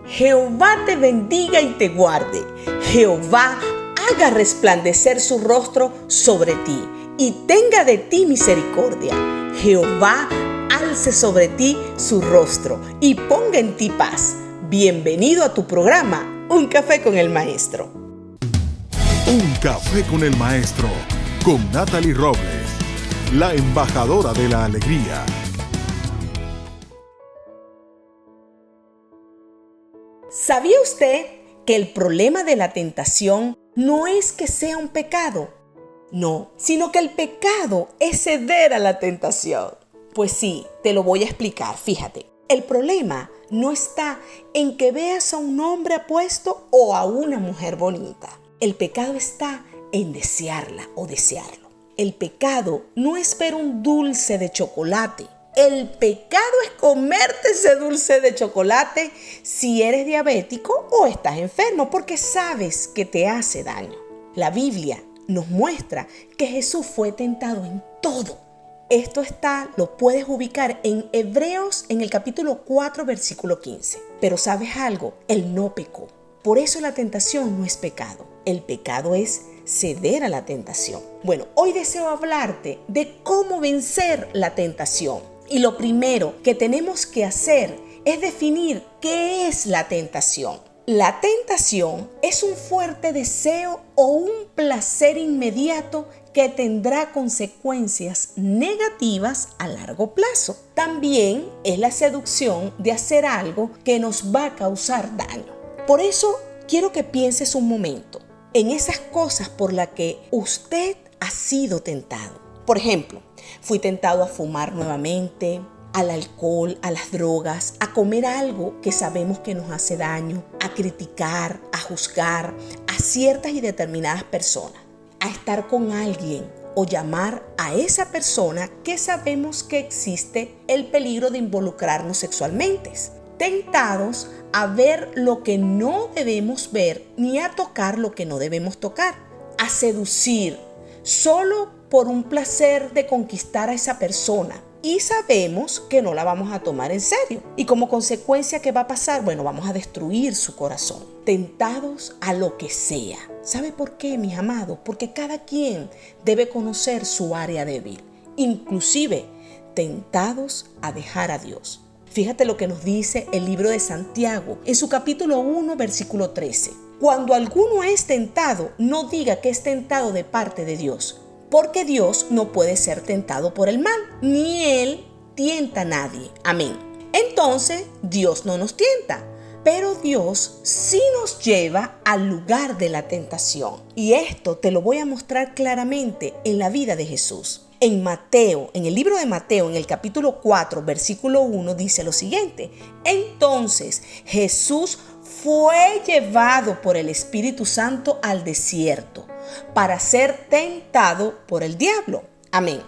Jehová te bendiga y te guarde. Jehová haga resplandecer su rostro sobre ti y tenga de ti misericordia. Jehová alce sobre ti su rostro y ponga en ti paz. Bienvenido a tu programa, Un Café con el Maestro. Un Café con el Maestro, con Natalie Robles, la embajadora de la alegría. ¿Sabía usted que el problema de la tentación no es que sea un pecado? No, sino que el pecado es ceder a la tentación. Pues sí, te lo voy a explicar, fíjate. El problema no está en que veas a un hombre apuesto o a una mujer bonita. El pecado está en desearla o desearlo. El pecado no es ver un dulce de chocolate. El pecado es comerte ese dulce de chocolate si eres diabético o estás enfermo, porque sabes que te hace daño. La Biblia nos muestra que Jesús fue tentado en todo. Esto lo puedes ubicar en Hebreos en el capítulo 4, versículo 15. Pero ¿sabes algo? Él no pecó. Por eso la tentación no es pecado. El pecado es ceder a la tentación. Bueno, hoy deseo hablarte de cómo vencer la tentación. Y lo primero que tenemos que hacer es definir qué es la tentación. La tentación es un fuerte deseo o un placer inmediato que tendrá consecuencias negativas a largo plazo. También es la seducción de hacer algo que nos va a causar daño. Por eso quiero que pienses un momento en esas cosas por las que usted ha sido tentado. Por ejemplo, fui tentado a fumar nuevamente, al alcohol, a las drogas, a comer algo que sabemos que nos hace daño, a criticar, a juzgar a ciertas y determinadas personas, a estar con alguien o llamar a esa persona que sabemos que existe el peligro de involucrarnos sexualmente. Tentados a ver lo que no debemos ver ni a tocar lo que no debemos tocar, a seducir solo por un placer de conquistar a esa persona y sabemos que no la vamos a tomar en serio. Y como consecuencia, ¿qué va a pasar? Bueno, vamos a destruir su corazón. Tentados a lo que sea. ¿Sabe por qué, mis amados? Porque cada quien debe conocer su área débil. Inclusive, tentados a dejar a Dios. Fíjate lo que nos dice el libro de Santiago en su capítulo 1, versículo 13. Cuando alguno es tentado, no diga que es tentado de parte de Dios. Porque Dios no puede ser tentado por el mal, ni Él tienta a nadie. Amén. Entonces, Dios no nos tienta, pero Dios sí nos lleva al lugar de la tentación. Y esto te lo voy a mostrar claramente en la vida de Jesús. En Mateo, en el libro de Mateo, en el capítulo 4, versículo 1, dice lo siguiente. Entonces, Jesús fue llevado por el Espíritu Santo al desierto para ser tentado por el diablo. Amén.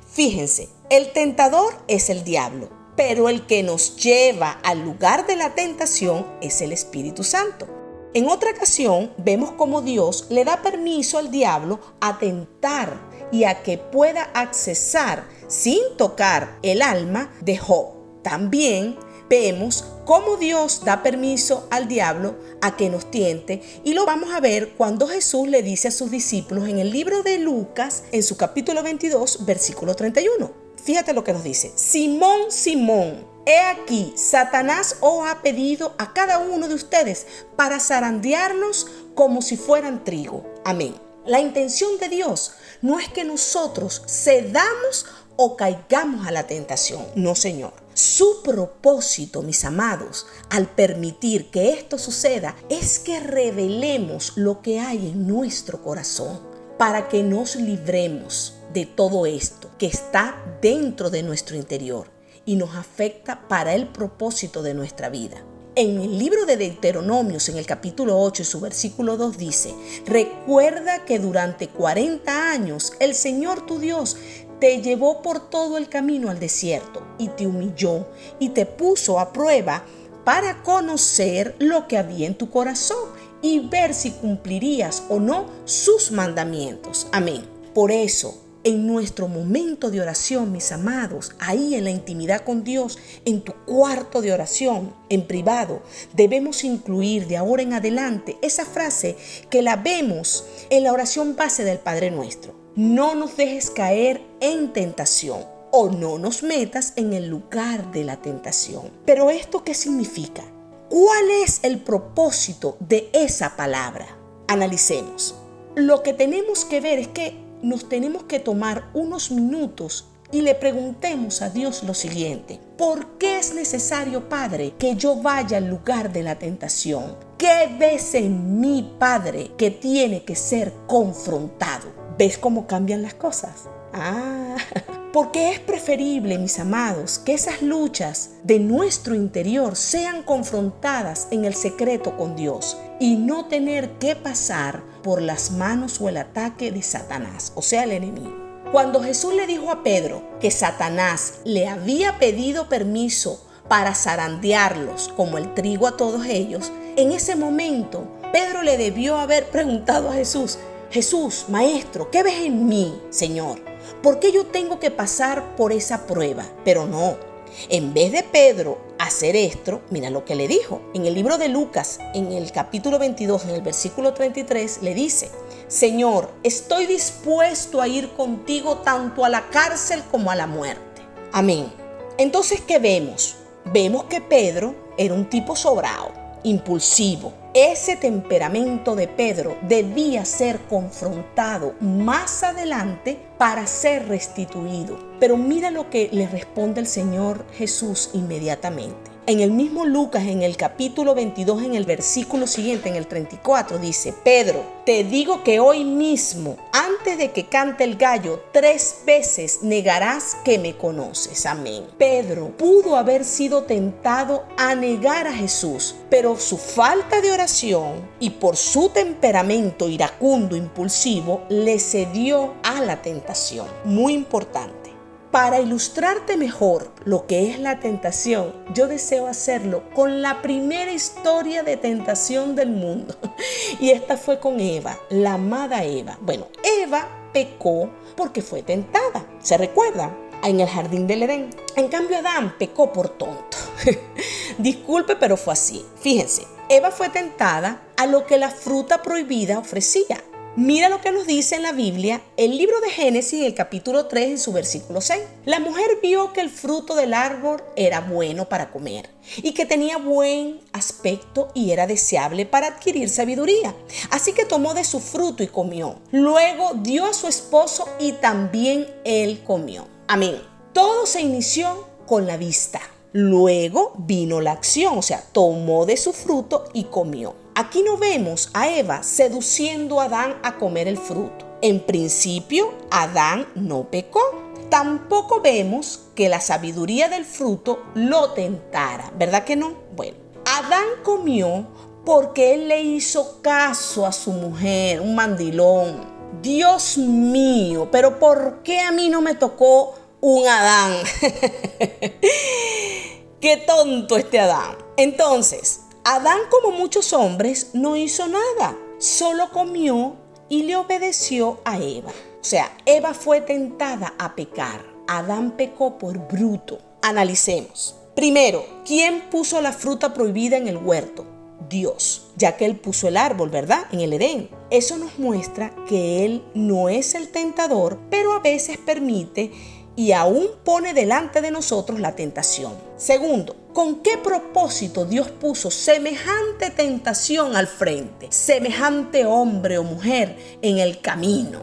Fíjense, el tentador es el diablo, pero el que nos lleva al lugar de la tentación es el Espíritu Santo. En otra ocasión, vemos cómo Dios le da permiso al diablo a tentar y a que pueda accesar sin tocar el alma de Job. También vemos cómo Dios da permiso al diablo a que nos tiente y lo vamos a ver cuando Jesús le dice a sus discípulos en el libro de Lucas, en su capítulo 22, versículo 31. Fíjate lo que nos dice. Simón, Simón, he aquí, Satanás os ha pedido a cada uno de ustedes para zarandearnos como si fueran trigo. Amén. La intención de Dios no es que nosotros cedamos o caigamos a la tentación. No, Señor. Su propósito, mis amados, al permitir que esto suceda, es que revelemos lo que hay en nuestro corazón para que nos libremos de todo esto que está dentro de nuestro interior y nos afecta para el propósito de nuestra vida. En el libro de Deuteronomios, en el capítulo 8 y su versículo 2 dice: recuerda que durante 40 años el Señor tu Dios te llevó por todo el camino al desierto y te humilló y te puso a prueba para conocer lo que había en tu corazón y ver si cumplirías o no sus mandamientos. Amén. Por eso, En nuestro momento de oración, mis amados, ahí en la intimidad con Dios, en tu cuarto de oración, en privado, debemos incluir de ahora en adelante esa frase que la vemos en la oración base del Padre Nuestro. No nos dejes caer en tentación o no nos metas en el lugar de la tentación. Pero ¿esto qué significa? ¿Cuál es el propósito de esa palabra? Analicemos. Lo que tenemos que ver es que nos tenemos que tomar unos minutos y le preguntemos a Dios lo siguiente: ¿por qué es necesario, Padre, que yo vaya al lugar de la tentación? ¿Qué ves en mí, Padre, que tiene que ser confrontado? ¿Ves cómo cambian las cosas? Porque es preferible, mis amados, que esas luchas de nuestro interior sean confrontadas en el secreto con Dios y no tener que pasar por las manos o el ataque de Satanás, o sea, el enemigo. Cuando Jesús le dijo a Pedro que Satanás le había pedido permiso para zarandearlos como el trigo a todos ellos, en ese momento Pedro le debió haber preguntado a Jesús: Jesús, Maestro, ¿qué ves en mí, Señor? ¿Por qué yo tengo que pasar por esa prueba? Pero no, en vez de Pedro hacer esto, mira lo que le dijo. En el libro de Lucas, en el capítulo 22, en el versículo 33, le dice: Señor, estoy dispuesto a ir contigo tanto a la cárcel como a la muerte. Amén. Entonces, ¿qué vemos? Vemos que Pedro era un tipo sobrado, impulsivo. Ese temperamento de Pedro debía ser confrontado más adelante para ser restituido. Pero mira lo que le responde el Señor Jesús inmediatamente. En el mismo Lucas, en el capítulo 22, en el versículo siguiente, en el 34, dice: Pedro, te digo que hoy mismo, antes de que cante el gallo, 3 veces negarás que me conoces. Amén. Pedro pudo haber sido tentado a negar a Jesús, pero su falta de oración y por su temperamento iracundo, impulsivo, le cedió a la tentación. Muy importante. Para ilustrarte mejor lo que es la tentación, yo deseo hacerlo con la primera historia de tentación del mundo. Y esta fue con Eva, la amada Eva. Bueno, Eva pecó porque fue tentada. ¿Se recuerdan? En el jardín del Edén. En cambio, Adán pecó por tonto. Disculpe, pero fue así. Fíjense, Eva fue tentada a lo que la fruta prohibida ofrecía. Mira lo que nos dice en la Biblia, el libro de Génesis, en el capítulo 3, en su versículo 6. La mujer vio que el fruto del árbol era bueno para comer y que tenía buen aspecto y era deseable para adquirir sabiduría. Así que tomó de su fruto y comió. Luego dio a su esposo y también él comió. Amén. Todo se inició con la vista. Luego vino la acción, o sea, tomó de su fruto y comió. Aquí no vemos a Eva seduciendo a Adán a comer el fruto. En principio, Adán no pecó. Tampoco vemos que la sabiduría del fruto lo tentara, ¿verdad que no? Bueno, Adán comió porque él le hizo caso a su mujer, un mandilón. Dios mío, pero ¿por qué a mí no me tocó un Adán? ¡Qué tonto este Adán! Entonces, Adán, como muchos hombres, no hizo nada. Solo comió y le obedeció a Eva. O sea, Eva fue tentada a pecar. Adán pecó por bruto. Analicemos. Primero, ¿quién puso la fruta prohibida en el huerto? Dios, ya que Él puso el árbol, ¿verdad? En el Edén. Eso nos muestra que Él no es el tentador, pero a veces permite y aún pone delante de nosotros la tentación. Segundo, ¿con qué propósito Dios puso semejante tentación al frente? Semejante hombre o mujer en el camino.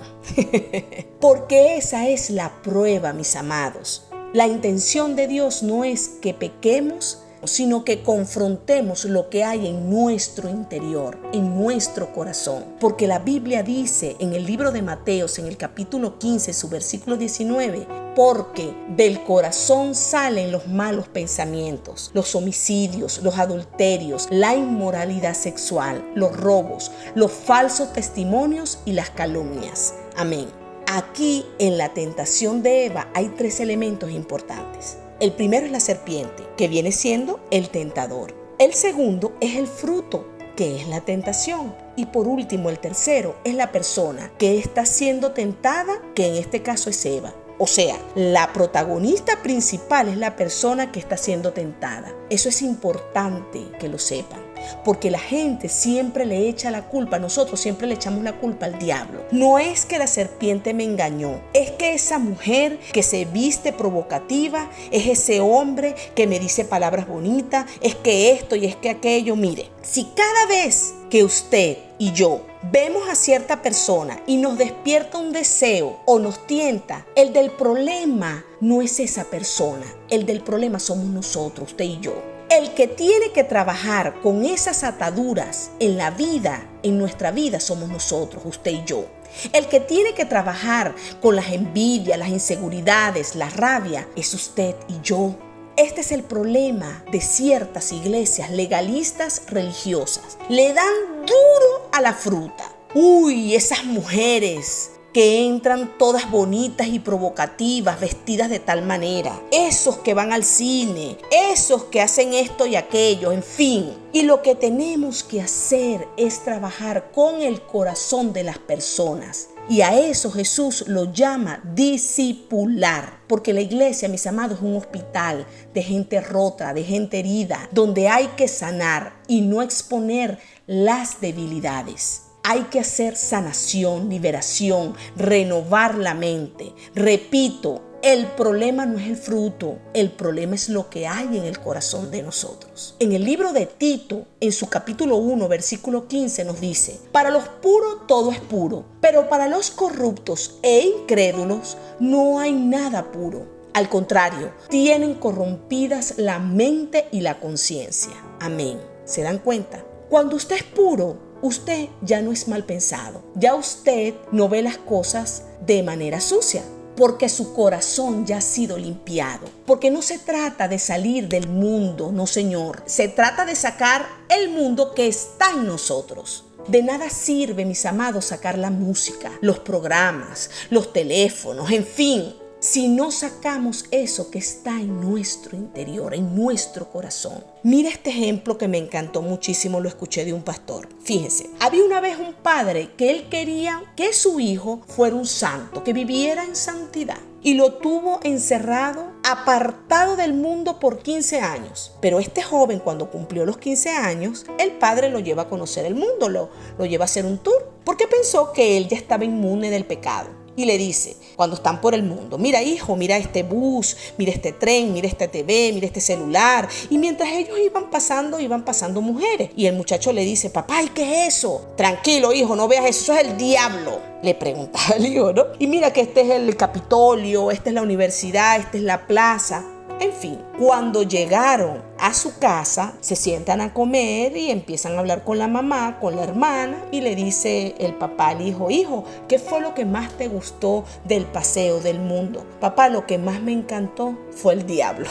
Porque esa es la prueba, mis amados. La intención de Dios no es que pequemos, sino que confrontemos lo que hay en nuestro interior, en nuestro corazón. Porque la Biblia dice en el libro de Mateos, en el capítulo 15, su versículo 19, porque del corazón salen los malos pensamientos, los homicidios, los adulterios, la inmoralidad sexual, los robos, los falsos testimonios y las calumnias. Amén. Aquí en la tentación de Eva hay 3 elementos importantes. El primero es la serpiente, que viene siendo el tentador. El segundo es el fruto, que es la tentación. Y por último, el tercero es la persona que está siendo tentada, que en este caso es Eva. O sea, la protagonista principal es la persona que está siendo tentada. Eso es importante que lo sepan, porque la gente siempre le echa la culpa, nosotros siempre le echamos la culpa al diablo. No es que la serpiente me engañó, es que esa mujer que se viste provocativa, es ese hombre que me dice palabras bonitas, es que esto y es que aquello. Mire, si cada vez que usted y yo vemos a cierta persona y nos despierta un deseo o nos tienta, el del problema no es esa persona, el del problema somos nosotros, usted y yo. El que tiene que trabajar con esas ataduras en la vida, en nuestra vida, somos nosotros, usted y yo. El que tiene que trabajar con las envidias, las inseguridades, la rabia, es usted y yo. Este es el problema de ciertas iglesias legalistas religiosas. Le dan duro a la fruta. Uy, esas mujeres que entran todas bonitas y provocativas, vestidas de tal manera. Esos que van al cine, esos que hacen esto y aquello, en fin. Y lo que tenemos que hacer es trabajar con el corazón de las personas. Y a eso Jesús lo llama discipular. Porque la iglesia, mis amados, es un hospital de gente rota, de gente herida, donde hay que sanar y no exponer las debilidades. Hay que hacer sanación, liberación, renovar la mente. Repito, el problema no es el fruto, el problema es lo que hay en el corazón de nosotros. En el libro de Tito, en su capítulo 1, versículo 15, nos dice: para los puros todo es puro, pero para los corruptos e incrédulos no hay nada puro. Al contrario, tienen corrompidas la mente y la conciencia. Amén. ¿Se dan cuenta? Cuando usted es puro, usted ya no es mal pensado. Ya usted no ve las cosas de manera sucia, porque su corazón ya ha sido limpiado. Porque no se trata de salir del mundo, no señor. Se trata de sacar el mundo que está en nosotros. De nada sirve, mis amados, sacar la música, los programas, los teléfonos, en fin, si no sacamos eso que está en nuestro interior, en nuestro corazón. Mira este ejemplo que me encantó muchísimo, lo escuché de un pastor. Fíjense, había una vez un padre que él quería que su hijo fuera un santo, que viviera en santidad. Y lo tuvo encerrado, apartado del mundo por 15 años. Pero este joven, cuando cumplió los 15 años, el padre lo lleva a conocer el mundo, lo lleva a hacer un tour, porque pensó que él ya estaba inmune del pecado. Y le dice, cuando están por el mundo: mira hijo, mira este bus, mira este tren, mira este TV, mira este celular. Y mientras ellos iban pasando mujeres. Y el muchacho le dice: papá, ¿y qué es eso? Tranquilo hijo, no veas eso, eso es el diablo. Le preguntaba el hijo, ¿no? Y mira que este es el Capitolio, esta es la universidad, esta es la plaza. En fin, cuando llegaron a su casa, se sientan a comer y empiezan a hablar con la mamá, con la hermana, y le dice el papá al hijo: hijo, ¿qué fue lo que más te gustó del paseo del mundo? Papá, lo que más me encantó fue el diablo.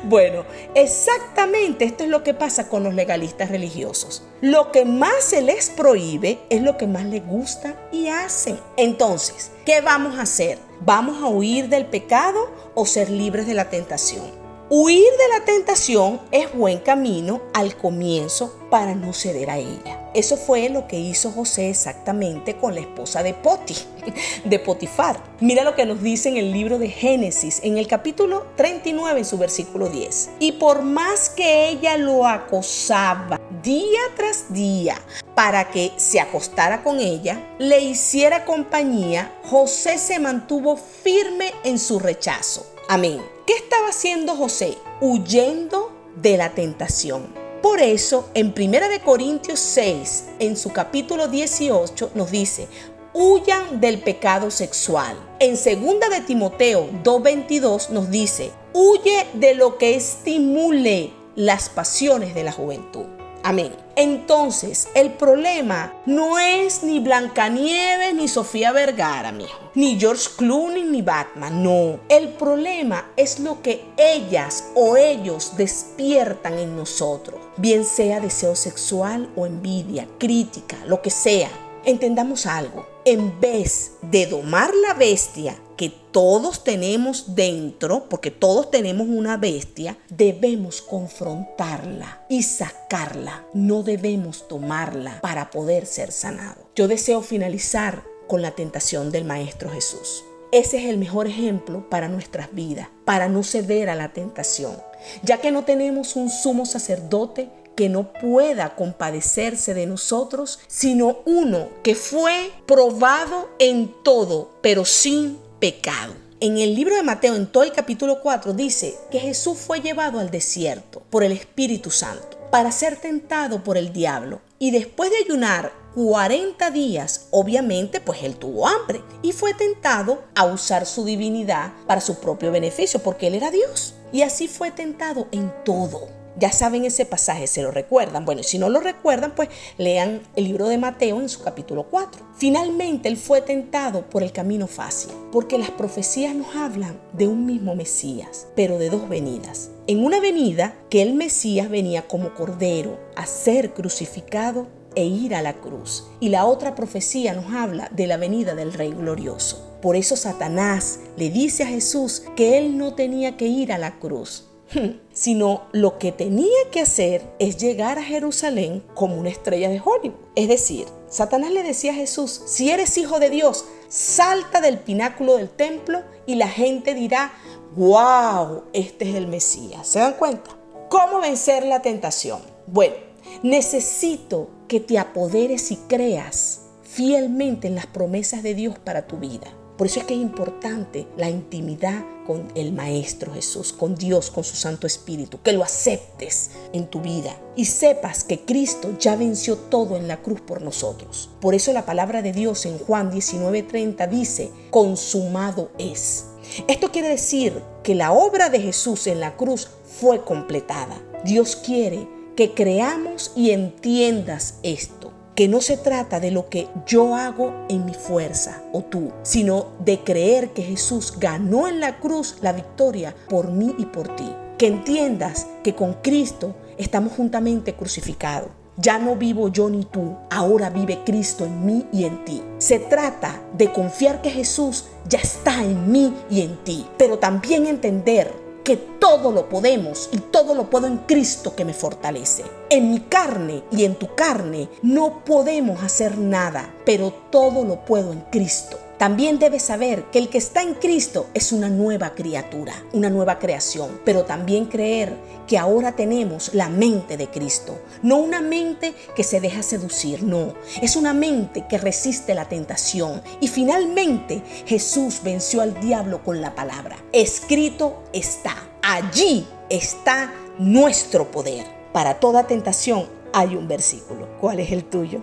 Bueno, exactamente esto es lo que pasa con los legalistas religiosos. Lo que más se les prohíbe es lo que más les gusta y hacen. Entonces, ¿qué vamos a hacer? ¿Vamos a huir del pecado o ser libres de la tentación? Huir de la tentación es buen camino al comienzo para no ceder a ella. Eso fue lo que hizo José exactamente con la esposa de Potifar. Mira lo que nos dice en el libro de Génesis, en el capítulo 39, en su versículo 10. Y por más que ella lo acosaba día tras día para que se acostara con ella, le hiciera compañía, José se mantuvo firme en su rechazo. Amén. ¿Qué estaba haciendo José? Huyendo de la tentación. Por eso, en 1 Corintios 6, en su capítulo 18, nos dice: huyan del pecado sexual. En 2 Timoteo 2:22 nos dice: huye de lo que estimule las pasiones de la juventud. Amén. Entonces, el problema no es ni Blancanieves ni Sofía Vergara, mijo, ni George Clooney ni Batman, no. El problema es lo que ellas o ellos despiertan en nosotros, bien sea deseo sexual o envidia, crítica, lo que sea. Entendamos algo: en vez de domar la bestia que todos tenemos dentro, porque todos tenemos una bestia, debemos confrontarla y sacarla. No debemos tomarla para poder ser sanados. Yo deseo finalizar con la tentación del Maestro Jesús. Ese es el mejor ejemplo para nuestras vidas, para no ceder a la tentación, ya que no tenemos un sumo sacerdote que no pueda compadecerse de nosotros, sino uno que fue probado en todo, pero sin pecado. En el libro de Mateo, en todo el capítulo 4, dice que Jesús fue llevado al desierto por el Espíritu Santo para ser tentado por el diablo. Y después de ayunar 40 días, obviamente, pues él tuvo hambre y fue tentado a usar su divinidad para su propio beneficio, porque él era Dios. Y así fue tentado en todo. Ya saben ese pasaje, ¿se lo recuerdan? Bueno, si no lo recuerdan, pues lean el libro de Mateo en su capítulo 4. Finalmente, él fue tentado por el camino fácil, porque las profecías nos hablan de un mismo Mesías, pero de dos venidas. En una venida, que el Mesías venía como cordero a ser crucificado e ir a la cruz. Y la otra profecía nos habla de la venida del Rey glorioso. Por eso Satanás le dice a Jesús que él no tenía que ir a la cruz, sino lo que tenía que hacer es llegar a Jerusalén como una estrella de Hollywood. Es decir, Satanás le decía a Jesús: si eres hijo de Dios, salta del pináculo del templo y la gente dirá: ¡wow! Este es el Mesías. ¿Se dan cuenta? ¿Cómo vencer la tentación? Bueno, necesito que te apoderes y creas fielmente en las promesas de Dios para tu vida. Por eso es que es importante la intimidad con el Maestro Jesús, con Dios, con su Santo Espíritu, que lo aceptes en tu vida y sepas que Cristo ya venció todo en la cruz por nosotros. Por eso la palabra de Dios en Juan 19:30 dice: consumado es. Esto quiere decir que la obra de Jesús en la cruz fue completada. Dios quiere que creamos y entiendas esto. Que no se trata de lo que yo hago en mi fuerza o tú, sino de creer que Jesús ganó en la cruz la victoria por mí y por ti. Que entiendas que con Cristo estamos juntamente crucificados. Ya no vivo yo ni tú, ahora vive Cristo en mí y en ti. Se trata de confiar que Jesús ya está en mí y en ti, pero también entender que todo lo podemos y todo lo puedo en Cristo que me fortalece. En mi carne y en tu carne no podemos hacer nada, pero todo lo puedo en Cristo. También debes saber que el que está en Cristo es una nueva criatura, una nueva creación, pero también creer que ahora tenemos la mente de Cristo, no una mente que se deja seducir, no, es una mente que resiste la tentación. Y finalmente Jesús venció al diablo con la palabra: escrito está. Allí está nuestro poder. Para toda tentación hay un versículo. ¿Cuál es el tuyo?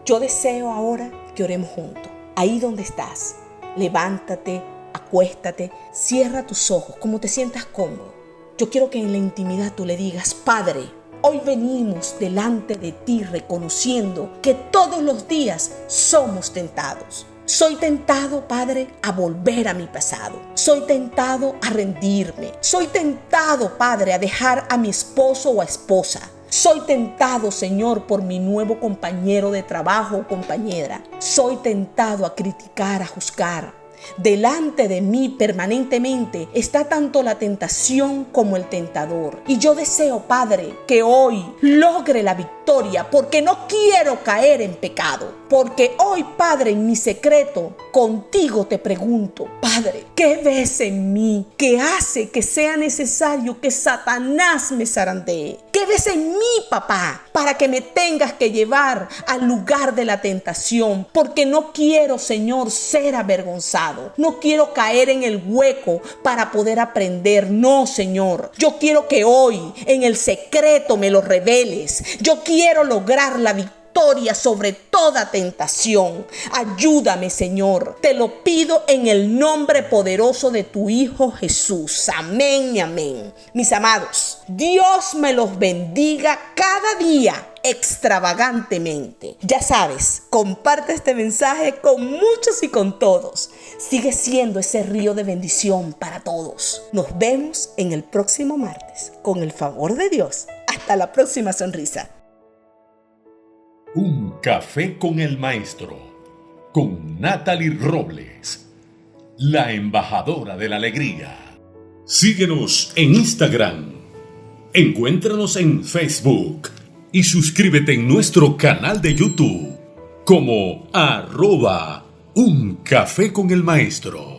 Yo deseo ahora que oremos juntos. Ahí donde estás, levántate, acuéstate, cierra tus ojos, como te sientas cómodo. Yo quiero que en la intimidad tú le digas: Padre, hoy venimos delante de ti reconociendo que todos los días somos tentados. Soy tentado, Padre, a volver a mi pasado. Soy tentado a rendirme. Soy tentado, Padre, a dejar a mi esposo o a esposa. Soy tentado, Señor, por mi nuevo compañero de trabajo o compañera. Soy tentado a criticar, a juzgar. Delante de mí permanentemente está tanto la tentación como el tentador. Y yo deseo, Padre, que hoy logre la victoria, porque no quiero caer en pecado. Porque hoy, Padre, en mi secreto, contigo te pregunto: Padre, ¿qué ves en mí que hace que sea necesario que Satanás me zarandee? ¿Qué ves en mí, papá, para que me tengas que llevar al lugar de la tentación? Porque no quiero, Señor, ser avergonzado. No quiero caer en el hueco para poder aprender. No, Señor. Yo quiero que hoy en el secreto me lo reveles. Yo quiero lograr la victoria sobre toda tentación. Ayúdame, Señor. Te lo pido en el nombre poderoso de tu Hijo Jesús. Amén y amén. Mis amados, Dios me los bendiga cada día extravagantemente. Ya sabes, comparte este mensaje con muchos y con todos. Sigue siendo ese río de bendición para todos. Nos vemos en el próximo martes. Con el favor de Dios. Hasta la próxima sonrisa. Un café con el maestro, con Natalie Robles. la embajadora de la alegría. Síguenos en Instagram. Encuéntranos en Facebook. Y suscríbete en nuestro canal de YouTube como @Un Café con el Maestro.